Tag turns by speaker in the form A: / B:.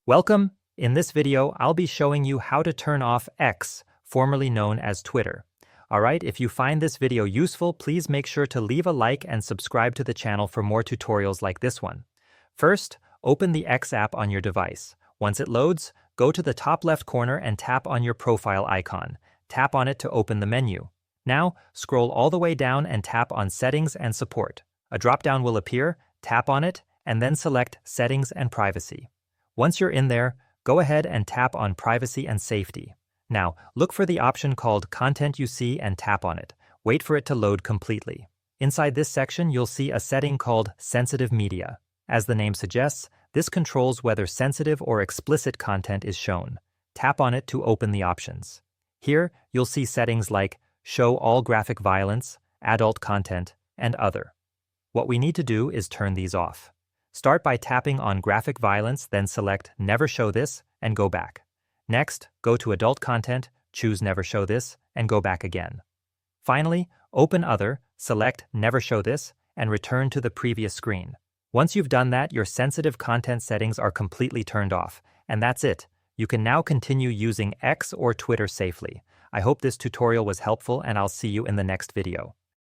A: Welcome! In this video, I'll be showing you how to turn off X, formerly known as Twitter. Alright, if you find this video useful, please make sure to leave a like and subscribe to the channel for more tutorials like this one. First, open the X app on your device. Once it loads, go to the top left corner and tap on your profile icon. Tap on it to open the menu. Now, scroll all the way down and tap on Settings and Support. A drop-down will appear, tap on it, and then select Settings and Privacy. Once you're in there, go ahead and tap on Privacy and Safety. Now, look for the option called Content You See and tap on it. Wait for it to load completely. Inside this section, you'll see a setting called Sensitive Media. As the name suggests, this controls whether sensitive or explicit content is shown. Tap on it to open the options. Here, you'll see settings like Show All Graphic Violence, Adult Content, and Other. What we need to do is turn these off. Start by tapping on Graphic Violence, then select Never Show This, and go back. Next, go to Adult Content, choose Never Show This, and go back again. Finally, open Other, select Never Show This, and return to the previous screen. Once you've done that, your sensitive content settings are completely turned off, and that's it. You can now continue using X or Twitter safely. I hope this tutorial was helpful, and I'll see you in the next video.